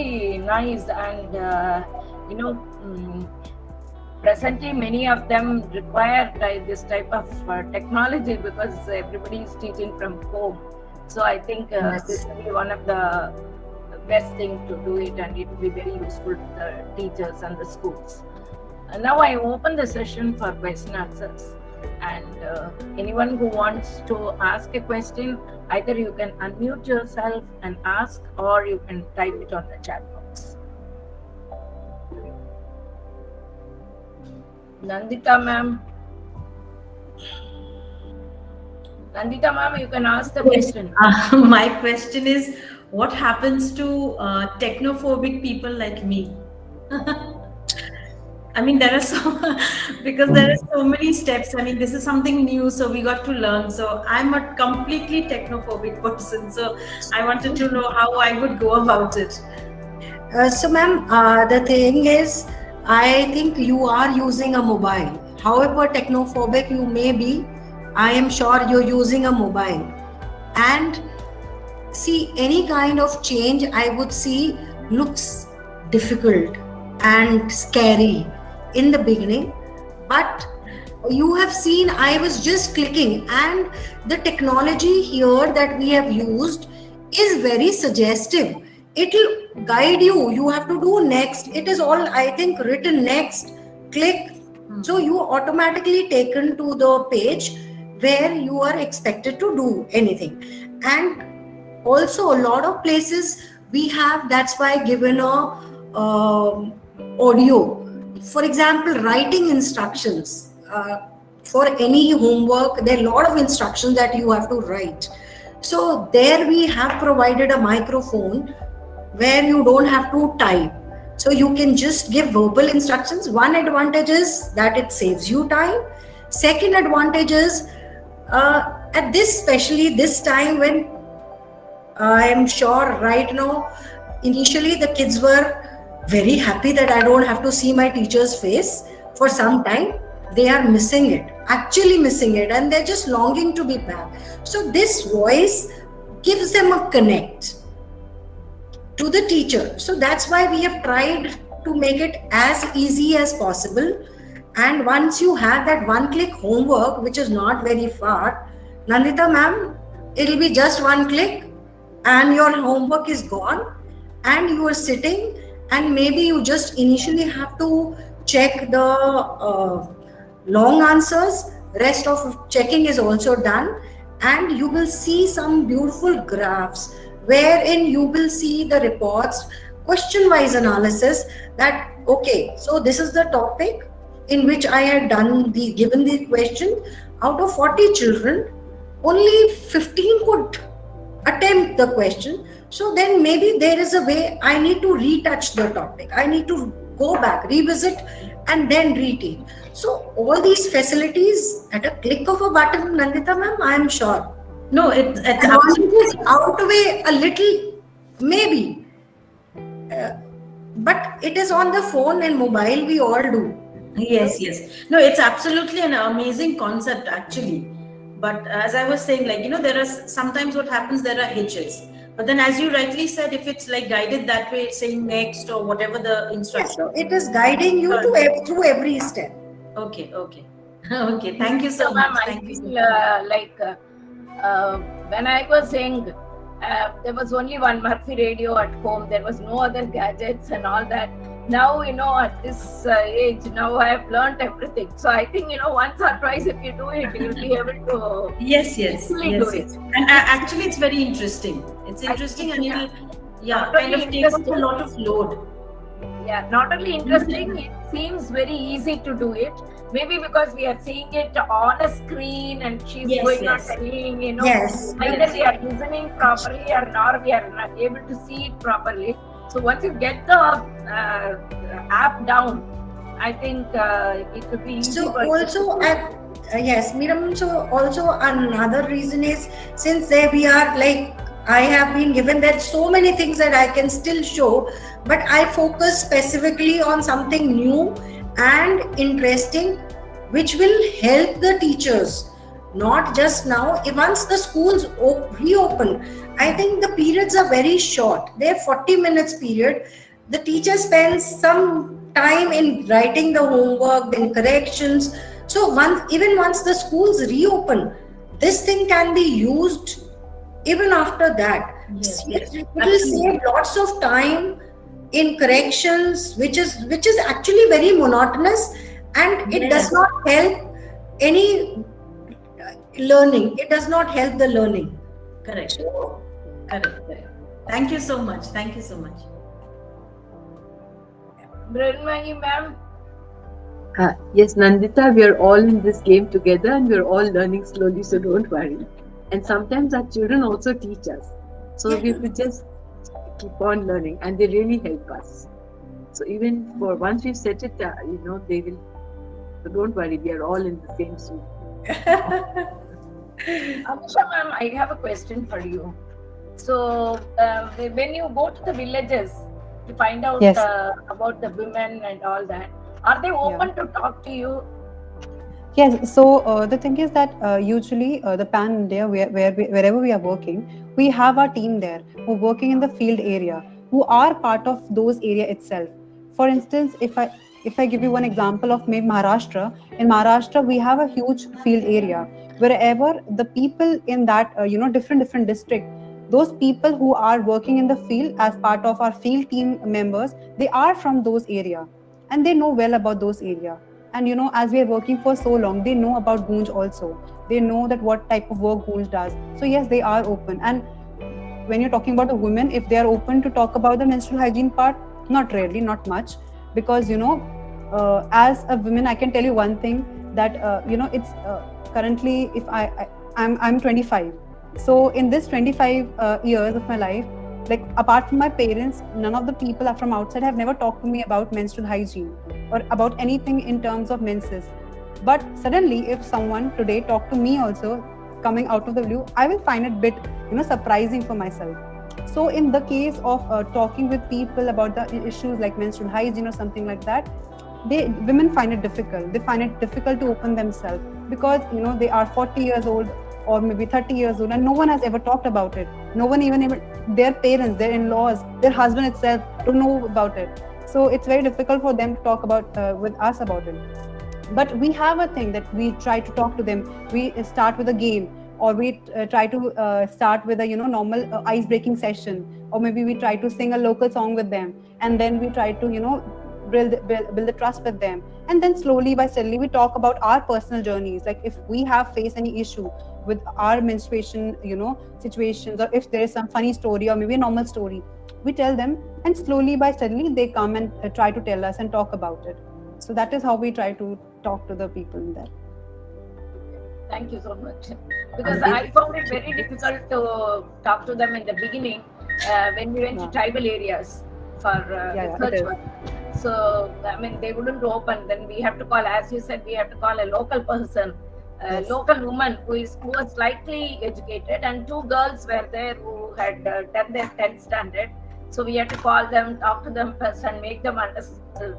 really nice, and you know, presently many of them require this type of technology because everybody is teaching from home. So I think this Yes. will be one of the best thing to do it, and it will be very useful to the teachers and the schools. And now I open the session for question answers, and anyone who wants to ask a question, either you can unmute yourself and ask, or you can type it on the chat box. Nandita ma'am, you can ask the Yes. question. My question is, what happens to technophobic people like me? I mean, there are so because there are so many steps. I mean, this is something new, so we got to learn. So I'm a completely technophobic person. So I wanted to know how I would go about it. So, ma'am, the thing is, I think you are using a mobile. However technophobic you may be, I am sure you're using a mobile. And see, any kind of change, I would see, looks difficult and scary in the beginning. But you have seen, I was just clicking, and the technology here that we have used is very suggestive. It will guide you. You have to do next. It is all, I think, written next. Click. So you automatically taken to the page where you are expected to do anything. And also a lot of places we have, that's why given a audio, for example writing instructions, for any homework there are a lot of instructions that you have to write. So there we have provided a microphone where you don't have to type, so you can just give verbal instructions. One advantage is that it saves you time. Second advantage is, at this, especially this time when I am sure right now, initially the kids were very happy that I don't have to see my teacher's face for some time. They are missing it, actually missing it, and they're just longing to be back. So this voice gives them a connect to the teacher. So that's why we have tried to make it as easy as possible. And once you have that one click homework, which is not very far, Nandita ma'am, it'll be just one click and your homework is gone, and you are sitting, and maybe you just initially have to check the long answers. Rest of checking is also done, and you will see some beautiful graphs wherein you will see the reports, question wise analysis, that okay, so this is the topic in which I had given the question. Out of 40 children, only 15 could attempt the question. So then maybe there is a way I need to retouch the topic. I need to go back, revisit, and then reteach. So all these facilities at a click of a button, Nandita ma'am, I am sure. No, it's Advantages outweigh a little, maybe. But it is on the phone and mobile, we all do. Yes, yes. No, it's absolutely an amazing concept, actually. But as I was saying, like, there are sometimes what happens, there are hitches. But then, as you rightly said, if it's like guided that way, saying next or whatever the instruction. Yes, it is guiding you through every step. Okay, okay. Okay, thank you so Ma'am, much. I Thank you so feel much. when I was saying there was only one Murphy radio at home, there was no other gadgets and all that. Now, at this age, now I have learned everything. So I think, once or twice if you do it, you'll be able to yes, do it. And actually, it's very interesting. It's interesting, and it'll, kind of take up a lot of load. Yeah, not only interesting, it seems very easy to do it. Maybe because we are seeing it on a screen and she's going on telling, either we are listening properly or not, we are not able to see it properly. So once you get the app down, I think it could be easy. So also, yes, Meeram, so also another reason is, since there we are, like, I have been given that so many things that I can still show, but I focus specifically on something new and interesting, which will help the teachers not just now. Once the schools reopen, I think the periods are very short. They're 40 minutes period. The teacher spends some time in writing the homework, then corrections. So once the schools reopen, this thing can be used even after that. Yes, It will save lots of time in corrections, which is actually very monotonous, and it does not help any learning. It does not help the learning. Correct. Correct. Thank you so much. Thank you so much. Brahmani ma'am. Yes, Nandita, we are all in this game together and we are all learning slowly, so don't worry. And sometimes our children also teach us. So we have to just keep on learning, and they really help us. So even for once we've set it, they will. So don't worry, we are all in the same soup. Anisha ma'am, I have a question for you. So when you go to the villages to find out about the women and all that, are they open to talk to you? Yes. So the thing is that usually the Pan India, wherever we are working, we have our team there who are working in the field area, who are part of those area itself. For instance, if I give you one example of maybe Maharashtra, in Maharashtra we have a huge field area. Wherever the people in that different district, those people who are working in the field as part of our field team members, they are from those area, and they know well about those area. And as we are working for so long, they know about Goonj also. They know that what type of work Goonj does. So yes, they are open. And when you're talking about the women, if they are open to talk about the menstrual hygiene part, not really, not much, because as a woman, I can tell you one thing, that it's currently, if I'm 25. So in this 25 years of my life, like apart from my parents, none of the people from outside have never talked to me about menstrual hygiene or about anything in terms of menses. But suddenly, if someone today talked to me also, coming out of the blue, I will find it bit surprising for myself. So in the case of talking with people about the issues like menstrual hygiene or something like that, women find it difficult. They find it difficult to open themselves, because they are 40 years old or maybe 30 years old, and no one has ever talked about it. No one, even their parents, their in-laws, their husband itself don't know about it. So it's very difficult for them to talk about with us about it. But we have a thing that we try to talk to them. We start with a game, or we try to start with a normal ice breaking session, or maybe we try to sing a local song with them, and then we try to build the trust with them. And then slowly by steadily we talk about our personal journeys, like if we have faced any issue with our menstruation situations, or if there is some funny story or maybe a normal story, we tell them, and slowly by steadily they come and try to tell us and talk about it. So that is how we try to talk to the people in there. Thank you so much. Because I found it very difficult to talk to them in the beginning when we went to tribal areas for research work. So, they wouldn't open. Then we have to call, as you said, we have to call a local person, a local woman who was slightly educated, and two girls were there who had done their 10th standard. So we had to call them, talk to them first, and make them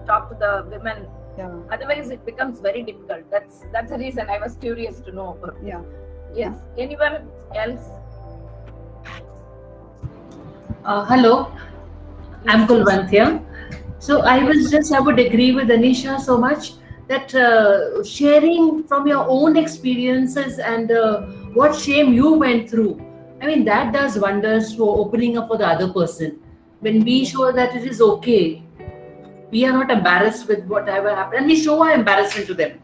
talk to the women. Yeah. Otherwise, it becomes very difficult. That's the reason I was curious to know about. Yeah. Yes. Yeah. Anyone else? Hello, I'm Kulwant here. So I would agree with Anisha so much that sharing from your own experiences and what shame you went through, that does wonders for opening up for the other person. When we show that it is okay, we are not embarrassed with whatever happened, and we show our embarrassment to them,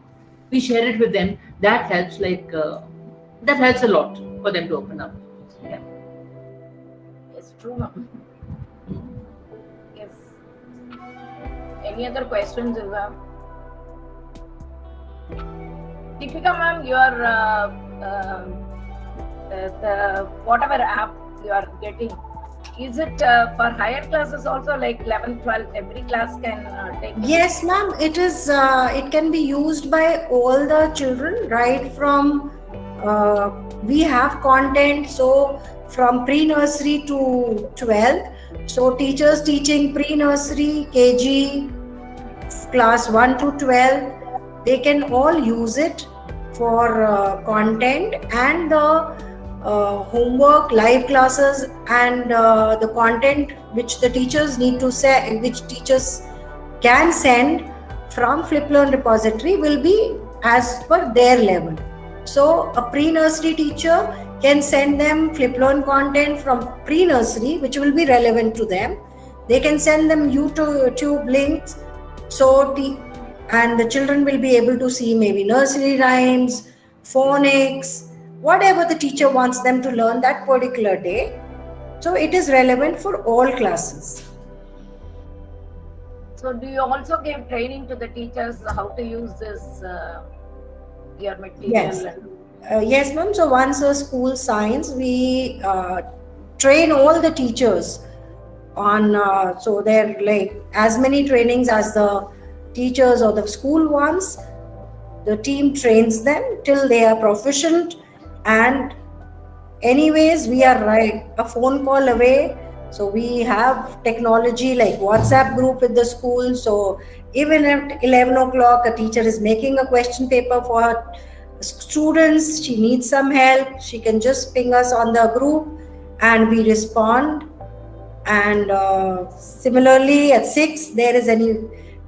we share it with them, that helps that helps a lot for them to open up. Yeah. It's true. Yes. Any other questions, Ilva? Deepika ma'am, your the whatever app you are getting, is it for higher classes also, like 11th, 12th, every class can take it? Yes, ma'am. It is. It can be used by all the children, right from. We have content, so from pre-nursery to 12th. So teachers teaching pre-nursery, KG, class 1 to 12, they can all use it. for content and the homework, live classes, and the content which the teachers need to say, which teachers can send from Fliplearn repository will be as per their level. So a pre-nursery teacher can send them Fliplearn content from pre-nursery, which will be relevant to them. They can send them YouTube links, and the children will be able to see maybe nursery rhymes, phonics, whatever the teacher wants them to learn that particular day. So it is relevant for all classes. So do you also give training to the teachers how to use this your material? Yes. Yes, ma'am. So once a school signs, we train all the teachers on, so they're like as many trainings as the teachers or the school wants. The team trains them till they are proficient, and anyways, we are a phone call away. So we have technology like WhatsApp group with the school. So even at 11 o'clock, a teacher is making a question paper for her students. She needs some help. She can just ping us on the group and we respond. And similarly, at 6, there is any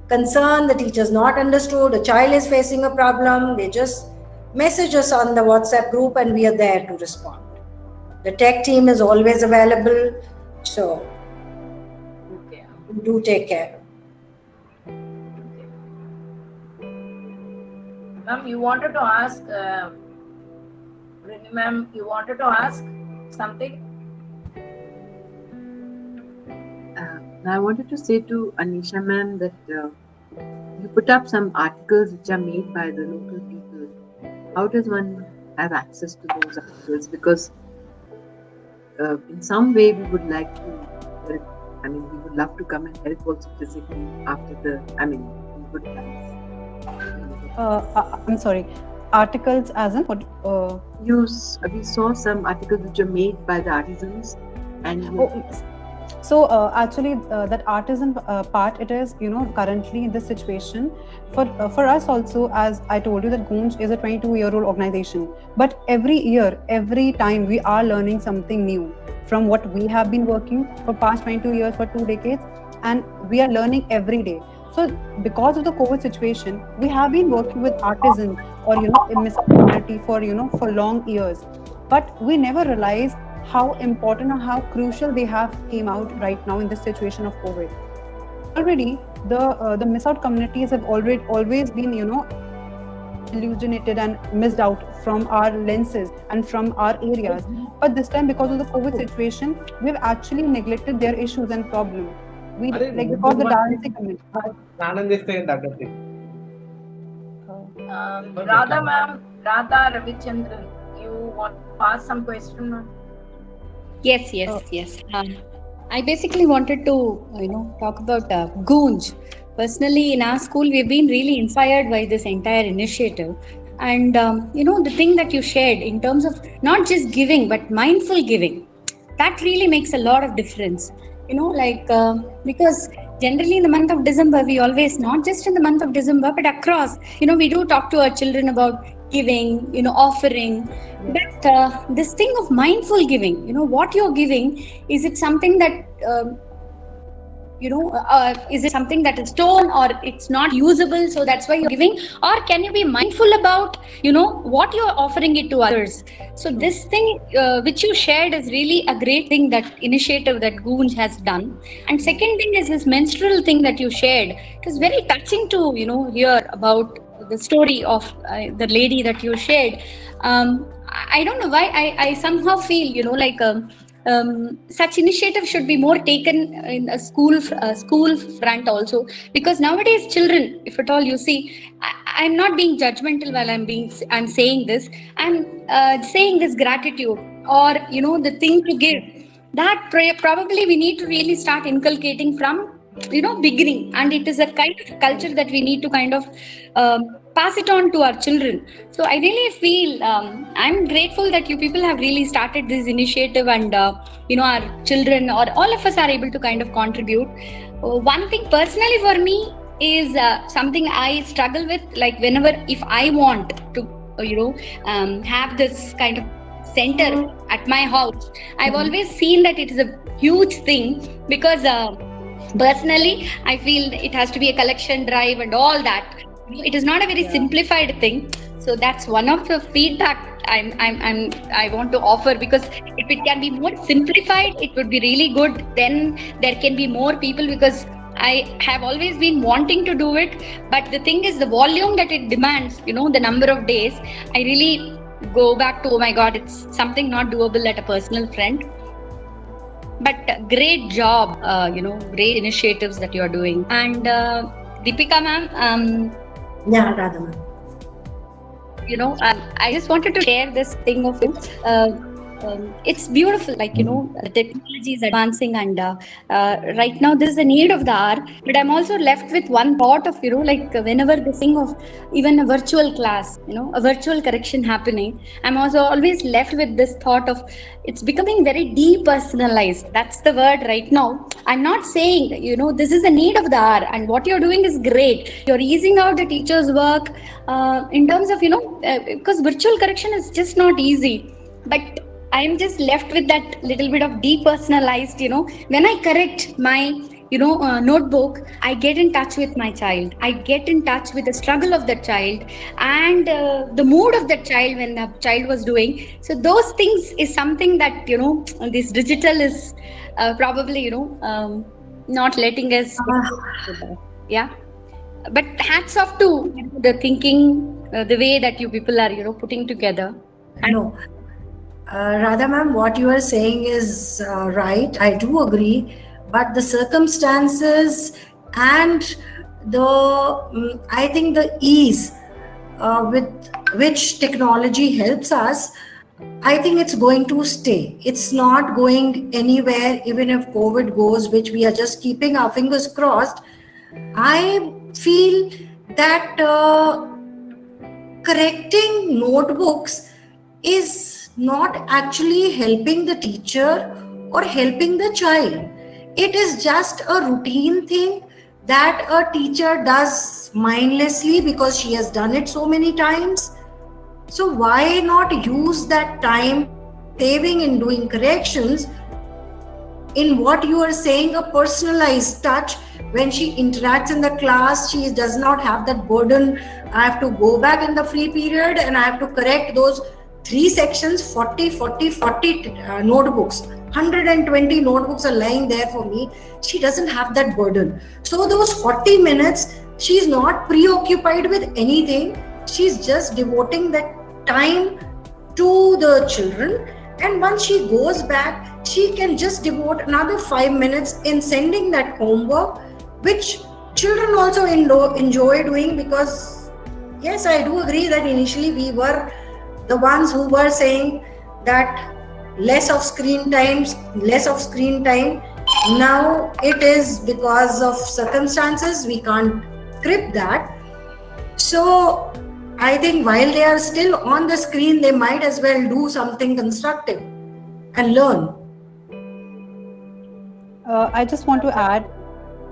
concern, the teacher is not understood, a child is facing a problem, they just message us on the WhatsApp group and we are there to respond. The tech team is always available, so do take care. Ma'am, you wanted to ask, ma'am, you wanted to ask something? I wanted to say to Anisha ma'am that you put up some articles which are made by the local people. How does one have access to those articles? Because in some way we would like to help. I mean, we would love to come and help also physically after in good times. I'm sorry. Articles as in what? We saw some articles which are made by the artisans, and so actually that artisan part, it is currently in this situation for us also, as I told you, that Goonj is a 22-year-old organization, but every year, every time we are learning something new from what we have been working for past 22 years, for 2 decades, and we are learning every day. So because of the COVID situation, we have been working with artisans or in Missile community for for long years, but we never realized how important or how crucial they have came out right now in this situation of COVID. Already, the miss out communities have always been illusionated and missed out from our lenses and from our areas. But this time, because of the COVID situation, we've actually neglected their issues and problems. We because the dancing community. Radha ma'am, Radha Ravichandran, you want to ask some question, ma'am? Yes. I basically wanted to, talk about Goonj. Personally, in our school, we've been really inspired by this entire initiative. And, the thing that you shared in terms of not just giving, but mindful giving, that really makes a lot of difference. Because generally in the month of December, we always, not just in the month of December, but across, we do talk to our children about giving, offering. But this thing of mindful giving, what you're giving, is it something that is it something that is torn or it's not usable, so that's why you're giving? Or can you be mindful about what you're offering it to others? So this thing which you shared is really a great thing, that initiative that Goonj has done. And second thing is this menstrual thing that you shared. It was very touching to hear about the story of the lady that you shared. I don't know why I somehow feel such initiatives should be more taken in a school front also, because nowadays children, if at all you see, I'm not being judgmental while I'm saying this. I'm saying this gratitude or the thing to give, that probably we need to really start inculcating from beginning, and it is a kind of culture that we need to kind of pass it on to our children. So I really feel I'm grateful that you people have really started this initiative, and our children or all of us are able to kind of contribute. One thing personally for me is something I struggle with, like whenever if I want to have this kind of center at my house. I've always seen that it is a huge thing, because personally I feel it has to be a collection drive and all that. It is not a very simplified thing. So that's one of the feedback I want to offer, because if it can be more simplified, it would be really good. Then there can be more people, because I have always been wanting to do it, but the thing is the volume that it demands, the number of days, I really go back to, oh my God, it's something not doable at a personal front. But great job, great initiatives that you are doing. And Deepika ma'am, yeah, Radha ma'am. I just wanted to share this thing of it's beautiful, like the technology is advancing, and right now this is the need of the hour. But I'm also left with one thought of like whenever this thing of even a virtual class, a virtual correction happening, I'm also always left with this thought of it's becoming very depersonalized. That's the word right now. I'm not saying this is the need of the hour, and what you're doing is great. You're easing out the teacher's work in terms of because virtual correction is just not easy. But I'm just left with that little bit of depersonalized, when I correct my, notebook, I get in touch with my child. I get in touch with the struggle of the child and the mood of the child when the child was doing. So those things is something that, this digital is probably, not letting us. Yeah. But hats off to the thinking, the way that you people are, putting together. No. Radha ma'am, what you are saying is right. I do agree, but the circumstances and I think the ease with which technology helps us, I think it's going to stay. It's not going anywhere, even if COVID goes, which we are just keeping our fingers crossed. I feel that correcting notebooks is not actually helping the teacher or helping the child. It is just a routine thing that a teacher does mindlessly because she has done it so many times. So why not use that time saving in doing corrections in what you are saying, a personalized touch. When she interacts in the class, she does not have that burden. I have to go back in the free period and I have to correct those 3 sections, 40 notebooks. 120 notebooks are lying there for me. She doesn't have that burden. So those 40 minutes, she's not preoccupied with anything. She's just devoting that time to the children. And once she goes back, she can just devote another 5 minutes in sending that homework, which children also enjoy doing. Because yes, I do agree that initially we were the ones who were saying that less of screen time. Now it is because of circumstances, we can't crib that. So I think while they are still on the screen, they might as well do something constructive and learn. I just want to add,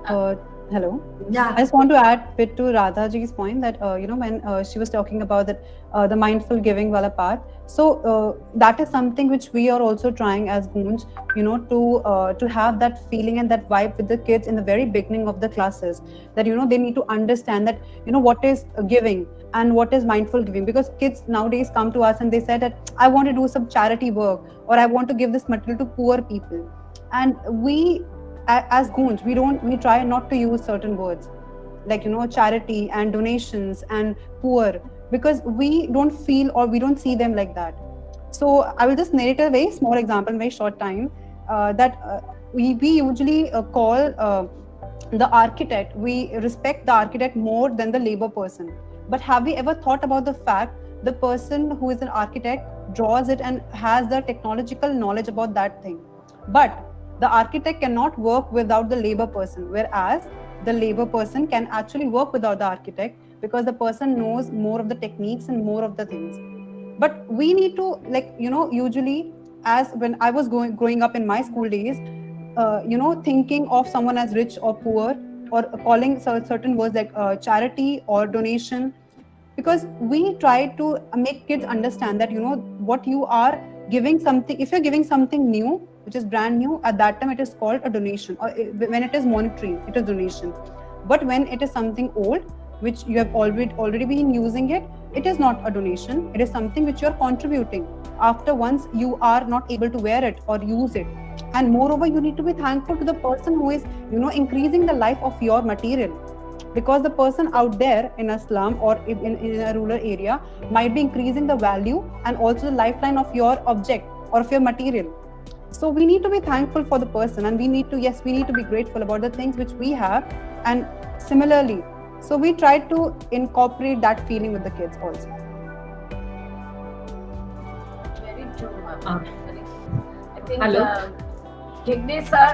hello. Yeah. I just want to add a bit to Radhaji's point that when she was talking about that the mindful giving wala part. So that is something which we are also trying as Goonj, to have that feeling and that vibe with the kids in the very beginning of the classes. That they need to understand that what is giving and what is mindful giving, because kids nowadays come to us and they say that I want to do some charity work or I want to give this material to poor people, and we as Goonj, we try not to use certain words like charity and donations and poor, because we don't feel or we don't see them like that. So I will just narrate a very small example in very short time, that we usually call the architect, we respect the architect more than the labor person. But have we ever thought about the fact the person who is an architect draws it and has the technological knowledge about that thing, but the architect cannot work without the labor person, whereas the labor person can actually work without the architect because the person knows more of the techniques and more of the things. But we need to, usually, as when I was growing up in my school days, thinking of someone as rich or poor, or calling certain words like charity or donation, because we try to make kids understand that, what you are giving something, if you're giving something new, which is brand new, at that time it is called a donation, or when it is monetary, it is donation. But when it is something old, which you have already been using it, it is not a donation. It is something which you are contributing after once you are not able to wear it or use it. And moreover, you need to be thankful to the person who is, increasing the life of your material, because the person out there in a slum or in a rural area might be increasing the value and also the lifeline of your object or of your material. So we need to be thankful for the person, and we need to be grateful about the things which we have. And similarly, so we try to incorporate that feeling with the kids also. Very true, ma'am. I think Hello? Jignesh sir.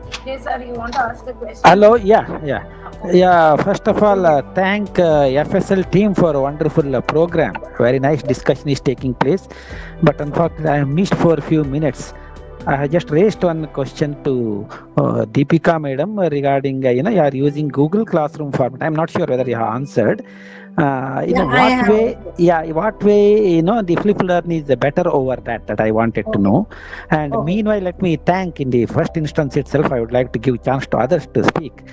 Jignesh sir, you want to ask the question? Hello, yeah. First of all, thank FSL team for a wonderful program. Very nice discussion is taking place, but unfortunately, I missed for a few minutes. I have just raised one question to Deepika madam regarding you are using Google Classroom format. I'm not sure whether you have answered. What way the Fliplearn is better over that I wanted to know. And meanwhile, let me thank in the first instance itself. I would like to give chance to others to speak.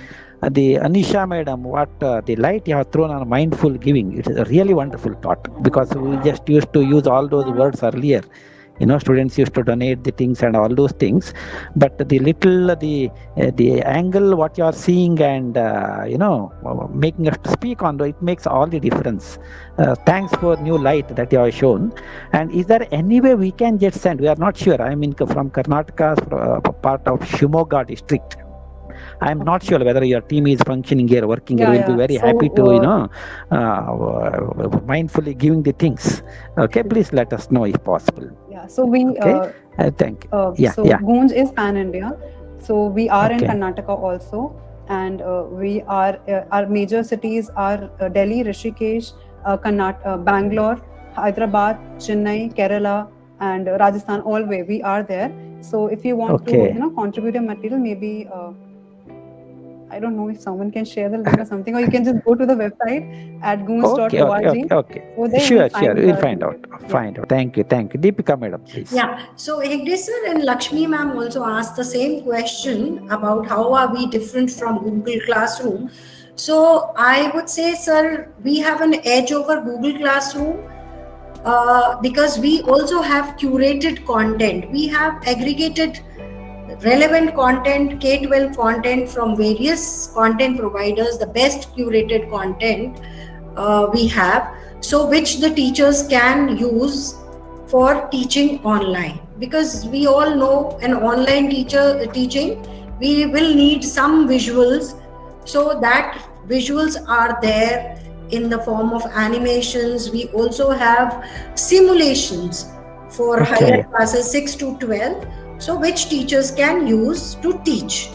The Anisha madam, what the light you have thrown on mindful giving, it is a really wonderful thought, because we just used to use all those words earlier. Students used to donate the things and all those things, but the angle what you are seeing and making us to speak on, it makes all the difference. Thanks for new light that you have shown. And is there any way we can just send? We are not sure. I mean, from Karnataka, part of Shimoga district. I'm not sure whether your team is functioning here, working here. We'll be very happy to, mindfully giving the things. Okay, please let us know if possible. Yeah, so we thank you. Goonj is pan India. So we are in Karnataka also, and we are our major cities are Delhi, Rishikesh, Bangalore, Hyderabad, Chennai, Kerala, and Rajasthan. All way we are there. So if you want to contribute your material, maybe I don't know if someone can share the link or something, or you can just go to the website at goonj.org. Okay. Sure. We'll find out. Thank you. Deepika madam, please. Yeah. So Hegde sir and Lakshmi ma'am also asked the same question about how are we different from Google Classroom. So I would say, sir, we have an edge over Google Classroom because we also have curated content. We have aggregated relevant content, K-12 content from various content providers, the best curated content we have, so which the teachers can use for teaching online. Because we all know an online teaching, we will need some visuals, so that visuals are there in the form of animations. We also have simulations for higher classes 6 to 12. So which teachers can use to teach.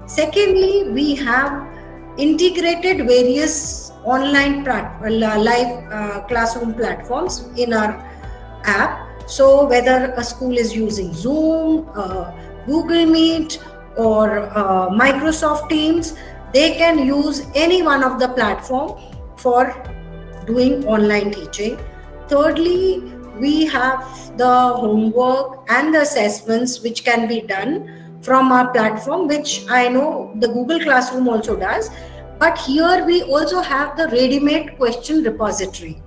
Secondly, we have integrated various online live classroom platforms in our app. So whether a school is using Zoom, Google Meet, or Microsoft Teams, they can use any one of the platform for doing online teaching. Thirdly, we have the homework and the assessments which can be done from our platform, which I know the Google Classroom also does. But here we also have the ready-made question repository.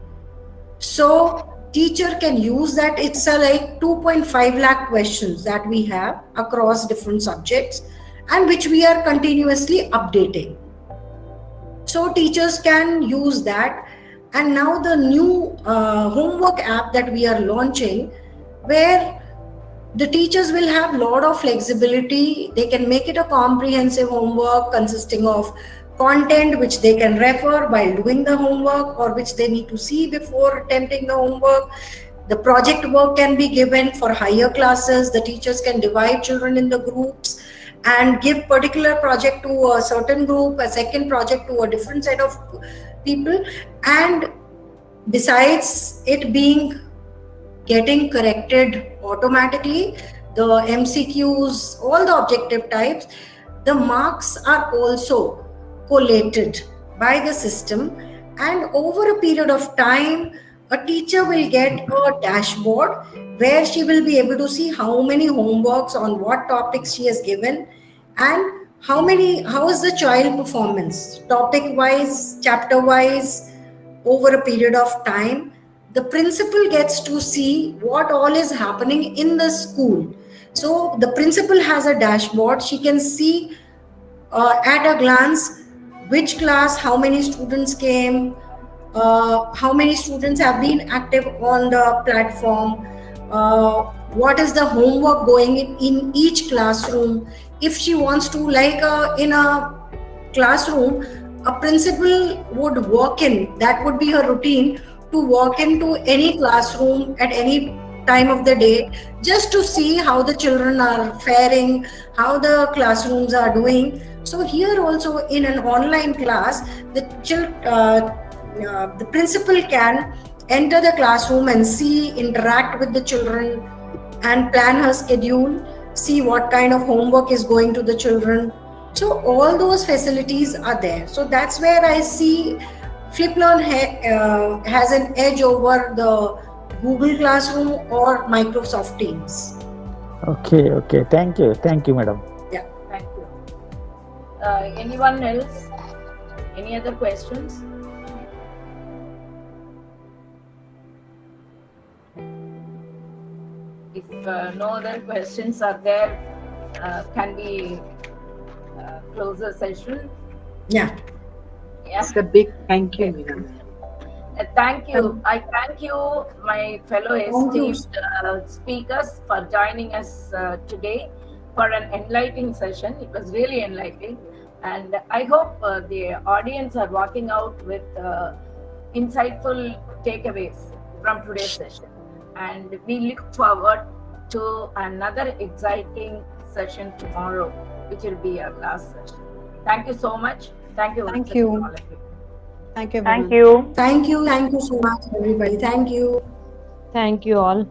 So teacher can use that. It's like 2.5 lakh questions that we have across different subjects, and which we are continuously updating. So teachers can use that. And now the new homework app that we are launching, where the teachers will have a lot of flexibility. They can make it a comprehensive homework consisting of content which they can refer while doing the homework, or which they need to see before attempting the homework. The project work can be given for higher classes. The teachers can divide children in the groups and give particular project to a certain group, a second project to a different set of people. And besides it getting corrected automatically, the MCQs, all the objective types, the marks are also collated by the system, and over a period of time a teacher will get a dashboard where she will be able to see how many homeworks on what topics she has given, and how is the child performance topic wise, chapter wise, over a period of time. The principal gets to see what all is happening in the school. So the principal has a dashboard. She can see at a glance which class, how many students came, how many students have been active on the platform, what is the homework going in each classroom. If she wants to, like in a classroom, a principal would walk in, that would be her routine, to walk into any classroom at any time of the day just to see how the children are faring, how the classrooms are doing. So here also in an online class, the principal can enter the classroom and see, interact with the children and plan her schedule, see what kind of homework is going to the children. So all those facilities are there. So that's where I see Fliplearn has an edge over the Google Classroom or Microsoft Teams. Okay. Thank you, madam. Yeah. Thank you. Anyone else? Any other questions? If no other questions are there, can we close the session? Yeah. It's a big thank you, Meena. Thank you. I thank you, my fellow esteemed speakers, for joining us today for an enlightening session. It was really enlightening. And I hope the audience are walking out with insightful takeaways from today's session. And we look forward to another exciting session tomorrow, which will be our last session. Thank you so much. Thank you. Thank you. All of you. Thank you, everyone. Thank you. Thank you. Thank you so much, everybody. Thank you. Thank you all.